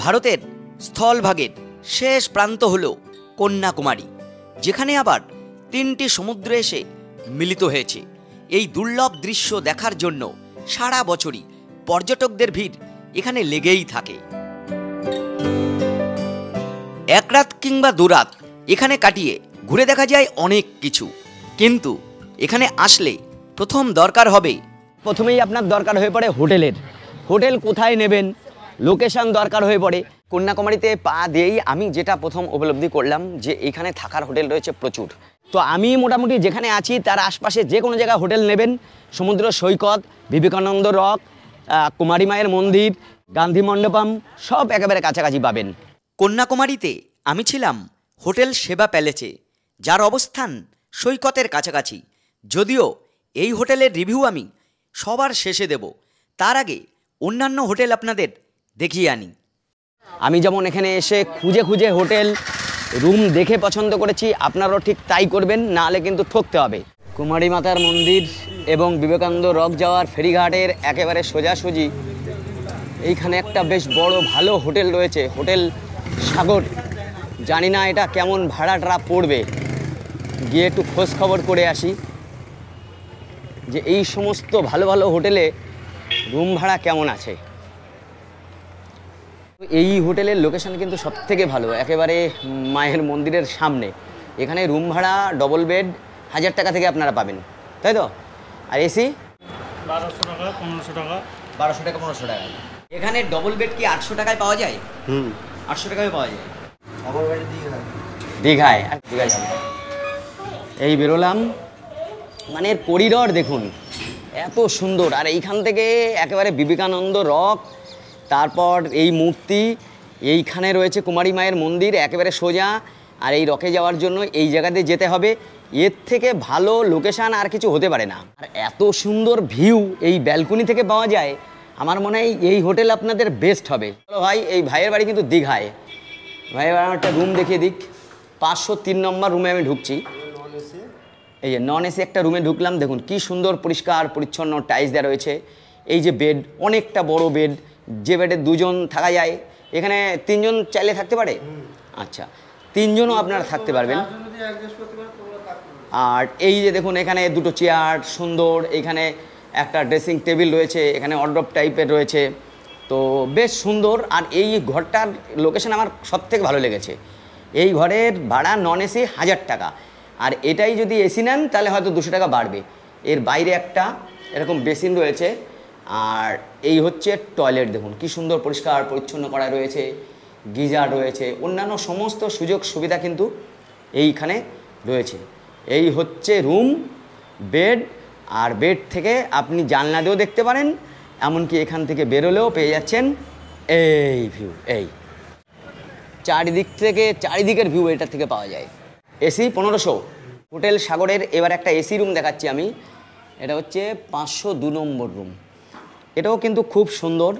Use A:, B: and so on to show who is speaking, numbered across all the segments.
A: ভারতের স্থলভাগের শেষ প্রান্ত হল কন্যাকুমারী, যেখানে আবার তিনটি সমুদ্র এসে মিলিত হয়েছে। এই দুর্লভ দৃশ্য দেখার জন্য সারা বছরই পর্যটকদের ভিড় এখানে লেগেই থাকে। এক রাত কিংবা দুরাত এখানে কাটিয়ে ঘুরে দেখা যায় অনেক কিছু, কিন্তু এখানে আসলে প্রথম দরকার হবে,
B: প্রথমেই আপনার দরকার হয়ে পড়ে হোটেল কোথায় নেবেন, লোকেশন দরকার হয়ে পড়ে। কন্যাকুমারীতে পা দিয়েই আমি যেটা প্রথম উপলব্ধি করলাম যে এখানে থাকার হোটেল রয়েছে প্রচুর। তো আমি মোটামুটি যেখানে আছি তার আশপাশে যে কোনো জায়গায় হোটেল নেবেন, সমুদ্র সৈকত, বিবেকানন্দ রক, কুমারী মায়ের মন্দির, গান্ধী মণ্ডপম সব একেবারে কাছাকাছি পাবেন।
A: কন্যাকুমারীতে আমি ছিলাম হোটেল সেবা প্যালেসে, যার অবস্থান সৈকতের কাছাকাছি। যদিও এই হোটেলের রিভিউ আমি সবার শেষে দেব, তার আগে অন্যান্য হোটেল আপনাদের দেখিয়ে আনি।
B: আমি যেমন এখানে এসে খুঁজে খুঁজে হোটেল রুম দেখে পছন্দ করেছি, আপনারাও ঠিক তাই করবেন, নাহলে কিন্তু ঠকতে হবে। কুমারী মাতার মন্দির এবং বিবেকানন্দ রক যাওয়ার ফেরিঘাটের একেবারে সোজাসুজি এইখানে একটা বেশ বড় ভালো হোটেল রয়েছে, হোটেল সাগর। জানি না এটা কেমন ভাড়াটা পড়বে, গিয়ে একটু খোঁজ খবর করে আসি যে এই সমস্ত ভালো ভালো হোটেলে রুম ভাড়া কেমন আছে। এই হোটেলের লোকেশন কিন্তু সবথেকে ভালো, একেবারে মায়ের মন্দিরের সামনে। এখানে রুম ভাড়া ডবল বেড 1000 টাকা থেকে আপনারা পাবেন, তাই তো? আর এসি
C: 1200 টাকা 1500 টাকা।
B: 1200 টাকা 1500 টাকা।
A: এখানে ডবল বেড কি 800 টাকায় পাওয়া যায়? 800 টাকায় পাওয়া যায়।
B: দীঘায় যাবো। এই বেরোলাম, মানে এর করিডর দেখুন এত সুন্দর। আর এইখান থেকে একেবারে বিবেকানন্দ রক, তারপর এই মূর্তি, এইখানে রয়েছে কুমারী মায়ের মন্দির একেবারে সোজা। আর এই রকে যাওয়ার জন্য এই জায়গাতে যেতে হবে, এর থেকে ভালো লোকেশান আর কিছু হতে পারে না। আর এত সুন্দর ভিউ এই ব্যালকনি থেকে পাওয়া যায়, আমার মনে হয় এই হোটেল আপনাদের বেস্ট হবে। চলো ভাই, এই ভাইয়ের বাড়ি কিন্তু দীঘায়। ভাইয়ের বাড়ি একটা রুম দেখিয়ে দিক। 503 নম্বর রুমে আমি ঢুকছি। এই যে নন এসি একটা রুমে ঢুকলাম, দেখুন কি সুন্দর পরিষ্কার পরিচ্ছন্ন টাইলস দেওয়া রয়েছে। এই যে বেড, অনেকটা বড় বেড, যে বেডে 2 জন থাকা যায়, এখানে 3 জন চাইলে থাকতে পারে। আচ্ছা, 3 জনও আপনারা থাকতে পারবেন। আর এই যে দেখুন এখানে 2টো চেয়ার সুন্দর, এখানে একটা ড্রেসিং টেবিল রয়েছে, এখানে অর্ডব টাইপের রয়েছে, তো বেশ সুন্দর। আর এই ঘরটার লোকেশন আমার সবথেকে ভালো লেগেছে। এই ঘরের ভাড়া নন এসি 1000 টাকা, আর এটাই যদি এসি নেন তাহলে হয়তো 200 টাকা বাড়বে। এর বাইরে একটা এরকম বেসিন রয়েছে, আর এই হচ্ছে টয়লেট। দেখুন কি সুন্দর পরিষ্কার পরিচ্ছন্ন করা রয়েছে, গিজার রয়েছে, অন্যান্য সমস্ত সুযোগ সুবিধা কিন্তু এইখানে রয়েছে। এই হচ্ছে রুম, বেড, আর বেড থেকে আপনি জানলা দিয়েও দেখতে পারেন, এমনকি এখান থেকে বেরোলেও পেয়ে যাচ্ছেন এই ভিউ। এই চারিদিকের ভিউ এটা থেকে পাওয়া যায়। এসি 1500। হোটেল সাগরের এবার একটা এসি রুম দেখাচ্ছি আমি। এটা হচ্ছে 502 নম্বর রুম। এটাও কিন্তু খুব সুন্দর,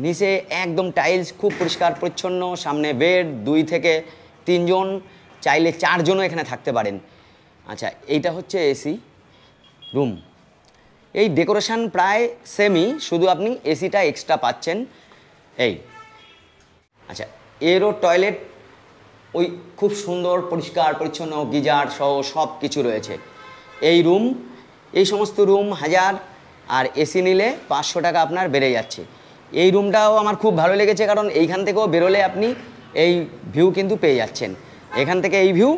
B: নিচে একদম টাইলস, খুব পরিষ্কার পরিচ্ছন্ন, সামনে বেড, 2 থেকে 3 জন, চাইলে 4 জনও এখানে থাকতে পারেন। আচ্ছা, এইটা হচ্ছে এসি রুম। এই ডেকোরেশন প্রায় সেমই, শুধু আপনি এসিটা এক্সট্রা পাচ্ছেন। এই আচ্ছা, এরও টয়লেট ওই খুব সুন্দর পরিষ্কার পরিচ্ছন্ন, গিজার সহ সব কিছু রয়েছে। এই রুম, এই সমস্ত রুম 1000, আর এসি নিলে 500 টাকা আপনার বেড়ে যাচ্ছে। এই রুমটাও আমার খুব ভালো লেগেছে, কারণ এইখান থেকেও বেরোলে আপনি এই ভিউ কিন্তু পেয়ে যাচ্ছেন। এখান থেকে এই ভিউ,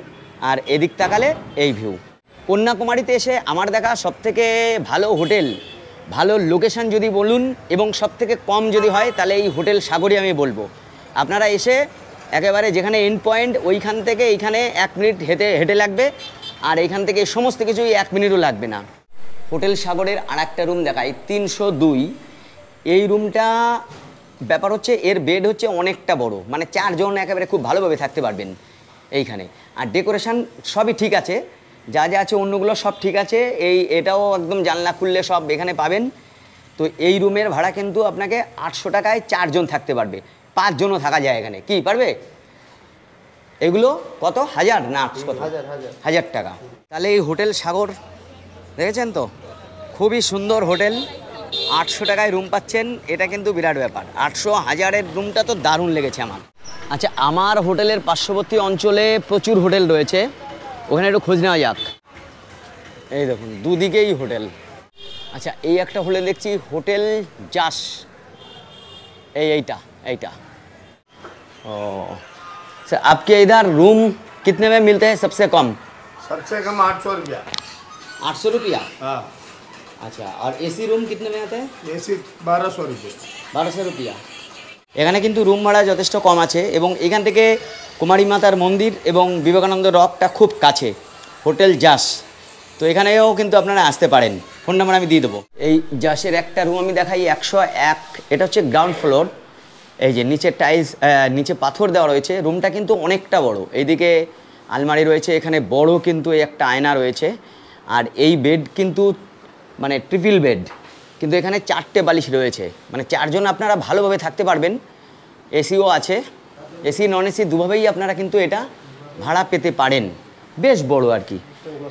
B: আর এদিক তাকালে এই ভিউ। কন্যাকুমারীতে এসে আমার দেখা সবথেকে ভালো হোটেল, ভালো লোকেশন যদি বলুন, এবং সবথেকে কম যদি হয়, তাহলে এই হোটেল সাগরই আমি বলবো। আপনারা এসে একেবারে যেখানে এন্ড পয়েন্ট, ওইখান থেকে এইখানে 1 মিনিট হেঁটে লাগবে, আর এইখান থেকে সমস্ত কিছুই 1 মিনিটও লাগবে না। হোটেল সাগরের আর একটা রুম দেখাই, 302। এই রুমটা ব্যাপার হচ্ছে এর বেড হচ্ছে অনেকটা বড়, মানে 4 জন একেবারে খুব ভালোভাবে থাকতে পারবেন এইখানে। আর ডেকোরেশন সবই ঠিক আছে, যা যা আছে অন্যগুলো সব ঠিক আছে। এটাও একদম জানলা খুললে সব এখানে পাবেন। তো এই রুমের ভাড়া কিন্তু আপনাকে 800 টাকায় 4 জন থাকতে পারবে, 5 জনও থাকা যায় এখানে। কি পারবে? এগুলো কত, 1000 না 1000 টাকা। তাহলে এই হোটেল সাগর দেখেছেন তো, খুবই সুন্দর হোটেল, 800 টাকায় রুম পাচ্ছেন, এটা কিন্তু বিরাট ব্যাপার। 800 1000-এর রুমটা তো দারুণ লেগেছে আমার। আচ্ছা, আমার হোটেলের পার্শ্ববর্তী অঞ্চলে প্রচুর হোটেল রয়েছে, ওখানে একটু খোঁজ নেওয়া যাক। এই দেখুন দুদিকেই হোটেল। अच्छा এই একটা হোটেল দেখছি হোটেল জাস এইটা ओ सर आपके इधर रूम कितने में मिलते हैं सबसे कम
D: 800 रुपया
B: 800 रुपया
D: हाँ
B: अच्छा और एसी रूम कितने में आते हैं
D: एसी 1200 रुपये
B: 1200 रुपया এখানে কিন্তু রুম ভাড়া যথেষ্ট কম আছে এবং এখান থেকে কুমারী মাতার মন্দির এবং বিবেকানন্দ রকটা খুব কাছে হোটেল জাস তো এখানেও কিন্তু আপনারা আসতে পারেন ফোন নাম্বার আমি দিয়ে দেবো এই জাসের একটা রুম আমি দেখাই 101 এটা হচ্ছে গ্রাউন্ড ফ্লোর এই যে নিচে টাইলস নিচে পাথর দেওয়া রয়েছে রুমটা কিন্তু অনেকটা বড় এইদিকে আলমারি রয়েছে এখানে বড় কিন্তু এই একটা আয়না রয়েছে আর এই বেড কিন্তু মানে ট্রিপল বেড কিন্তু এখানে 4টে বালিশ রয়েছে মানে 4 জন আপনারা ভালোভাবে থাকতে পারবেন এসিও আছে এসি নন এসি দুভাবেই আপনারা কিন্তু এটা ভাড়া পেতে পারেন বেশ বড় আর কি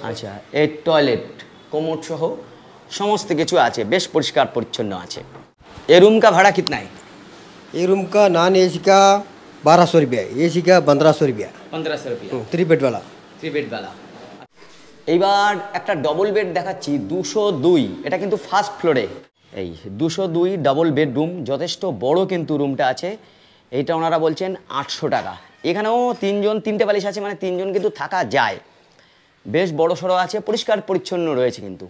B: আচ্ছা এই টয়লেট কোমোড সহ সমস্ত কিছু আছে বেশ পরিষ্কার পরিচ্ছন্ন আছে এই রুম का भाड़ा कितना है
E: ये रूम का नॉन एसी का 1200 रुपया एसी का 1500 रुपया
B: 1500 रुपया
E: 3 बेड वाला
B: 3 বেড वाला এইবার একটা ডবল বেড দেখাচ্ছি 202 এটা কিন্তু ফার্স্ট ফ্লোরে এই 202 ডাবল বেডরুম যথেষ্ট বড় কিন্তু রুমটা আছে এইটা ওনারা বলছেন 800 টাকা এখানেও 3 জন 3টে বালিশ আছে মানে 3 জন কিন্তু থাকা যায় বেশ বড় সড়ো আছে পরিষ্কার পরিচ্ছন্ন রয়েছে কিন্তু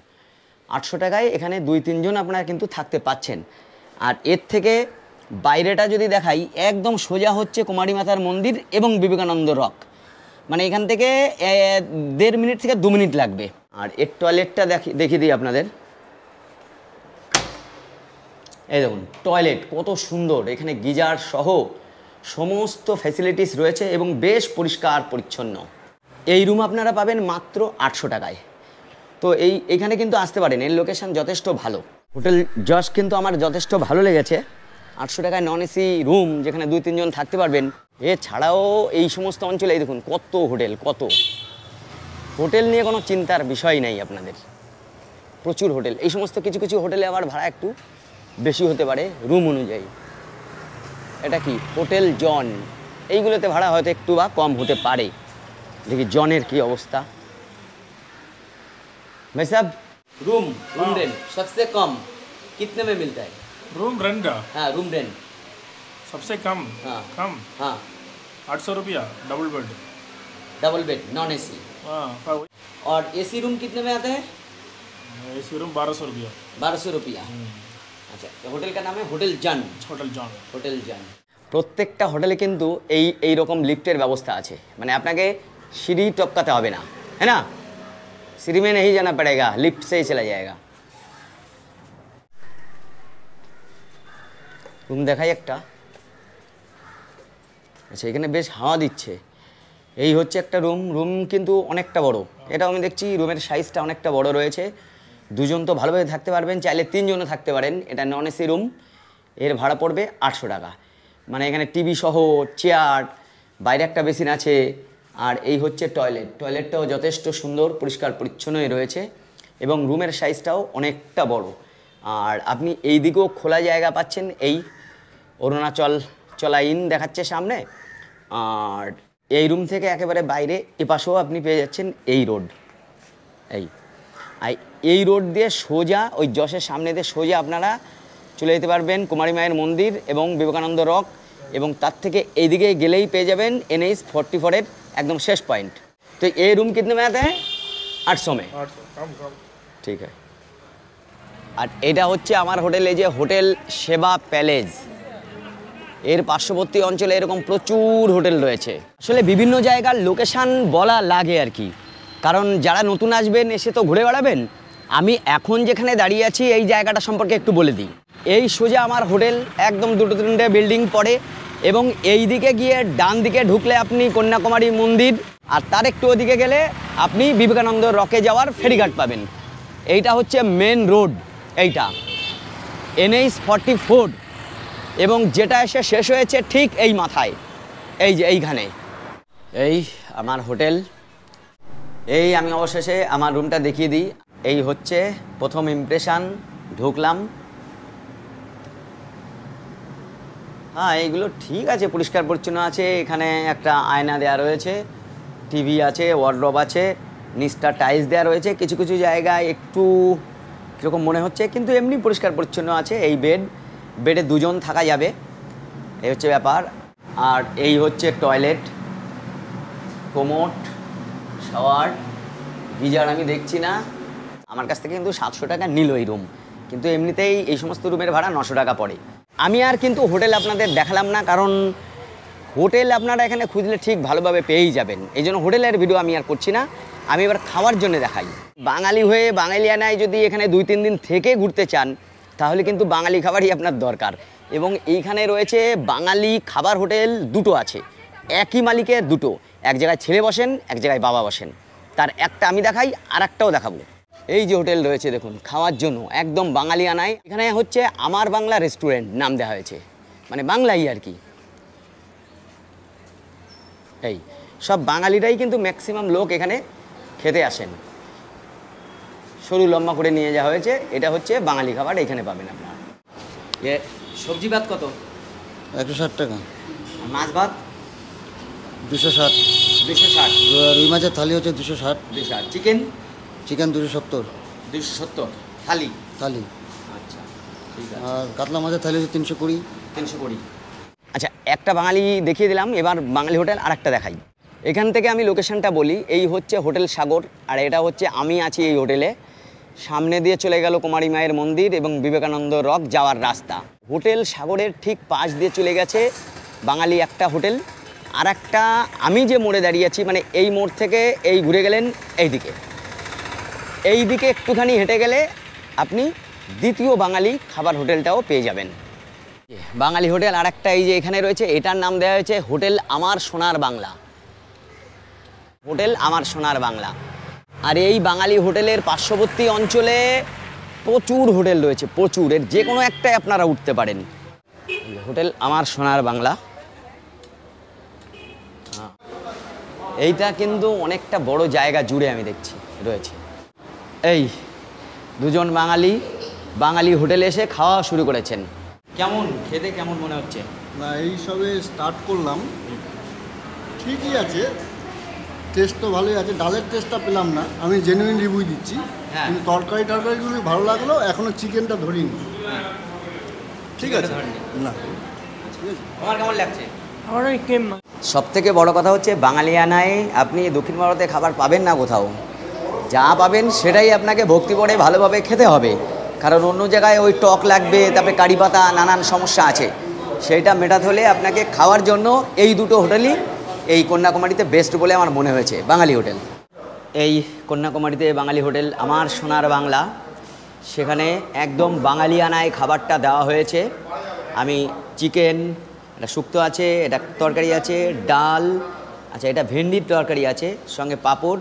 B: 800 টাকায় এখানে 2-3 জন আপনারা কিন্তু থাকতে পাচ্ছেন আর এর থেকে বাইরেটা যদি দেখাই একদম সোজা হচ্ছে কুমারী মাতার মন্দির এবং বিবেকানন্দ রক মানে এখান থেকে 1.5 মিনিট থেকে 2 মিনিট লাগবে আর এর টয়লেটটা দেখিয়ে দিই আপনাদের এই দেখুন টয়লেট কত সুন্দর এখানে গিজার সহ সমস্ত ফ্যাসিলিটিস রয়েছে এবং বেশ পরিষ্কার পরিচ্ছন্ন এই রুম আপনারা পাবেন মাত্র 800 টাকায় তো এইখানে কিন্তু আসতে পারেন এর লোকেশন যথেষ্ট ভালো হোটেল জস কিন্তু আমার যথেষ্ট ভালো লেগেছে 800 টাকায় নন এসি রুম যেখানে 2-3 জন থাকতে পারবেন এছাড়াও এই সমস্ত অঞ্চলে এই দেখুন কত হোটেল নিয়ে কোনো চিন্তার বিষয় নেই আপনাদের প্রচুর হোটেল এই সমস্ত কিছু কিছু হোটেলে আবার ভাড়া একটু বেশি হতে পারে রুম অনুযায়ী এটা কি হোটেল জন এইগুলোতে ভাড়া হয়তো একটু বা কম হতে পারে देखिए जॉनेर की अवस्था भाई साहब रूम रेंट सबसे कम कितने में मिलता है
C: रूम रेंट
B: हाँ रूम रेंट
C: सबसे कम
B: हाँ
C: कम
B: हाँ
C: 800 रुपया
B: डबल बेड नॉन एसी
C: हाँ
B: और एसी रूम कितने में आता है
C: एसी रूम 1200 रुपया
B: 1200 रुपया अच्छा होटल का नाम है होटल जन होटल जन প্রত্যেকটা হোটেলে কিন্তু এই রকম লিফটের ব্যবস্থা আছে মানে আপনাকে सीढ़ी टपकाते হবে না है ना सीढ़ी में नहीं जाना पड़ेगा लिफ्ट से ही चला जाएगा रूम দেখাই একটা আচ্ছা এখানে বেশ হাওয়া দিচ্ছে এই হচ্ছে একটা রুম কিন্তু অনেকটা বড় এটাও আমি দেখছি রুমের সাইজটা অনেকটা বড় রয়েছে দুজন তো ভালোভাবে থাকতে পারবেন চাইলে 3 জনও থাকতে পারেন এটা নন এসি রুম এর ভাড়া পড়বে 800 টাকা মানে এখানে টিভি সহ চেয়ার বাইরে একটা বেসিন আছে আর এই হচ্ছে টয়লেটটাও যথেষ্ট সুন্দর পরিষ্কার পরিচ্ছন্নই রয়েছে এবং রুমের সাইজটাও অনেকটা বড় আর আপনি এই দিকেও খোলা জায়গা পাচ্ছেন এই অরুণাচল চলাইন দেখাচ্ছে সামনে আর এই রুম থেকে একেবারে বাইরে এপাশেও আপনি পেয়ে যাচ্ছেন এই রোড এই রোড দিয়ে সোজা ওই যশের সামনে দিয়ে সোজা আপনারা চলে যেতে পারবেন কুমারী মায়ের মন্দির এবং বিবেকানন্দ রক এবং তার থেকে এইদিকে গেলেই পেয়ে যাবেন NH 44 এর একদম শেষ পয়েন্ট তো এই রুম कितने में आता है 800 में
C: कम
B: ঠিক আছে আর এটা হচ্ছে আমার হোটেল এই যে হোটেল সেবা প্যালেস এর পার্শ্ববর্তী অঞ্চলে এরকম প্রচুর হোটেল রয়েছে আসলে বিভিন্ন জায়গার লোকেশন বলা লাগে আর কি কারণ যারা নতুন আসবেন এসে তো ঘুরে বেড়াবেন আমি এখন যেখানে দাঁড়িয়ে আছি এই জায়গাটা সম্পর্কে একটু বলে দিই এই সোজা আমার হোটেল একদম 2-3টে বিল্ডিং পড়ে এবং এই দিকে গিয়ে ডান দিকে ঢুকলে আপনি কন্যাকুমারী মন্দির আর তার একটু ওদিকে গেলে আপনি বিবেকানন্দ রকে যাওয়ার ফেরিঘাট পাবেন এইটা হচ্ছে মেন রোড এইটা NH 44 এবং যেটা এসে শেষ হয়েছে ঠিক এই মাথায় এই যে এইখানে এই আমার হোটেল এই আমি অবশেষে আমার রুমটা দেখিয়ে দিই এই হচ্ছে প্রথম ইমপ্রেশন ঢুকলাম হ্যাঁ এইগুলো ঠিক আছে, পরিষ্কার পরিচ্ছন্ন আছে। এখানে একটা আয়না দেওয়া রয়েছে, টিভি আছে, ওয়ার্ডরোব আছে, নিচটা টাইলস দেওয়া রয়েছে। কিছু কিছু জায়গায় একটু কীরকম মনে হচ্ছে, কিন্তু এমনি পরিষ্কার পরিচ্ছন্ন আছে। এই বেডে দুজন থাকা যাবে, এই হচ্ছে ব্যাপার। আর এই হচ্ছে টয়লেট, কোমোড, শাওয়ার, গিজার আমি দেখছি না। আমার কাছ থেকে কিন্তু 700 টাকা নিল এই রুম, কিন্তু এমনিতেই এই সমস্ত রুমের ভাড়া 900 টাকা পড়ে। আমি আর কিন্তু হোটেল আপনাদের দেখালাম না, কারণ হোটেল আপনারা এখানে খুঁজলে ঠিক ভালোভাবে পেয়েই যাবেন। এই জন্য হোটেলের ভিডিও আমি আর করছি না। আমি এবার খাওয়ার জন্য দেখাই। বাঙালি হয়ে বাঙালিয়ানায় যদি এখানে 2-3 দিন থেকে ঘুরতে চান, তাহলে কিন্তু বাঙালি খাবারই আপনার দরকার। এবং এইখানে রয়েছে বাঙালি খাবার হোটেল দুটো আছে, একই মালিকের দুটো। এক জায়গায় ছেলে বসেন, এক জায়গায় বাবা বসেন। তার একটা আমি দেখাই, আর একটাও দেখাবো। এই যে হোটেল রয়েছে দেখুন, খাওয়ার জন্য একদম বাঙালিয়ানায়। এখানে হচ্ছে আমার বাংলা রেস্টুরেন্ট নাম দেওয়া হয়েছে, মানে বাংলাই আর কি। এই সব বাঙালিরাই কিন্তু ম্যাক্সিমাম লোক এখানে খেতে আসেন। সরু লম্বা করে নিয়ে যাওয়া হয়েছে। এটা হচ্ছে বাঙালি খাবার, এখানে পাবেন আপনার। এ সবজি ভাত কত?
E: 160 টাকা।
B: মাছ ভাত
E: 260।
B: 260।
E: রুই মাছের থালি হচ্ছে 260।
B: 260। চিকেন
E: চিকেন 270
B: 270 থালি।
E: থালি।
B: আচ্ছা ঠিক আছে।
E: আর কাতলা মাছের থালি হচ্ছে 320।
B: 320। আচ্ছা, একটা বাঙালি দেখিয়ে দিলাম, এবার বাঙালি হোটেল আর একটা দেখাই। এখান থেকে আমি লোকেশনটা বলি। এই হচ্ছে হোটেল সাগর, আর এটা হচ্ছে আমি আছি এই হোটেলে। সামনে দিয়ে চলে গেল কুমারী মায়ের মন্দির এবং বিবেকানন্দ রক যাওয়ার রাস্তা। হোটেল সাগরের ঠিক পাশ দিয়ে চলে গেছে বাঙালি একটা হোটেল। আর একটা আমি যে মোড়ে দাঁড়িয়ে আছি, মানে এই মোড় থেকে এই ঘুরে গেলেন এই দিকে একটুখানি হেঁটে গেলে আপনি দ্বিতীয় বাঙালি খাবার হোটেলটাও পেয়ে যাবেন। বাঙালি হোটেল আর একটা এই যে এখানে রয়েছে, এটার নাম দেওয়া হয়েছে হোটেল আমার সোনার বাংলা। হোটেল আমার সোনার বাংলা। আর এই বাঙালি হোটেলের পার্শ্ববর্তী অঞ্চলে প্রচুর হোটেল রয়েছে, প্রচুর। এর যে কোনো একটাই আপনারা উঠতে পারেন। হোটেল আমার সোনার বাংলা। এইটা কিন্তু অনেকটা বড় জায়গা জুড়ে আমি দেখছি রয়েছে। এই দুজন বাঙালি হোটেলে এসে খাওয়া শুরু করেছেন। কেমন খেতে কেমন মনে হচ্ছে?
F: না, এই সবে স্টার্ট করলাম, ঠিকই আছে, টেস্ট তো ভালোই আছে। ডালের টেস্টটা পেলাম না, আমি জেনুইন রিভিউ দিচ্ছি।
B: হ্যাঁ।
F: কিন্তু তরকারিগুলো ভালো লাগলো, এখনও চিকেনটা ধরিনি। ঠিক আছে না,
B: তোমার কেমন লাগছে?
C: আমার ওই কেম
B: সব থেকে বড় কথা হচ্ছে বাঙালিয়ানায় আপনি দক্ষিণ ভারতে খাবার পাবেন না কোথাও। যা পাবেন সেটাই আপনাকে ভক্তি করে ভালোভাবে খেতে হবে, কারণ অন্য জায়গায় ওই টক লাগবে, তারপরে কারি পাতা, নানান সমস্যা আছে। সেইটা মেটাতে হলে আপনাকে খাওয়ার জন্য এই দুটো হোটেলই এই কন্যাকুমারীতে বেস্ট বলে আমার মনে হয়েছে, বাঙালি হোটেল। এই কন্যাকুমারীতে বাঙালি হোটেল আমার সোনার বাংলা, সেখানে একদম বাঙালিয়ানায় খাবারটা দেওয়া হয়েছে। আমি চিকেন, এটা শুক্তো আছে, এটা তরকারি আছে, ডাল, আচ্ছা এটা ভেন্ডির তরকারি আছে, সঙ্গে পাঁপড়,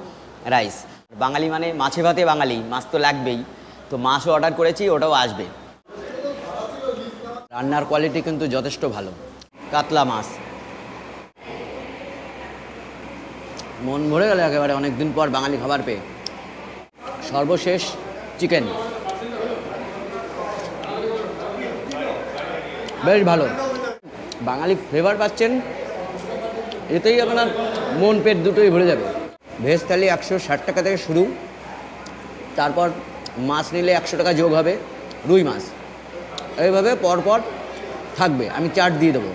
B: রাইস। বাঙালি মানে মাছে ভাতে বাঙালি, মাছ তো লাগবেই, তো মাছও অর্ডার করেছি, ওটাও আসবে। রান্নার কোয়ালিটি কিন্তু যথেষ্ট ভালো। কাতলা মাছ মন ভরে গেল একেবারে অনেক দিন পর বাঙালি খাবার পেয়ে। সর্বশেষ চিকেন, বেশ ভালো। বাঙালি ফ্লেভার পাচ্ছেন, এতেই আপনার মন পেট দুটোই ভরে যাবে। ভেজ থালি 160 টাকা থেকে শুরু, তারপর মাছ নিলে 100 টাকা যোগ হবে, রুই মাছ। এইভাবে পরপর থাকবে, আমি চার্ট দিয়ে দেবো।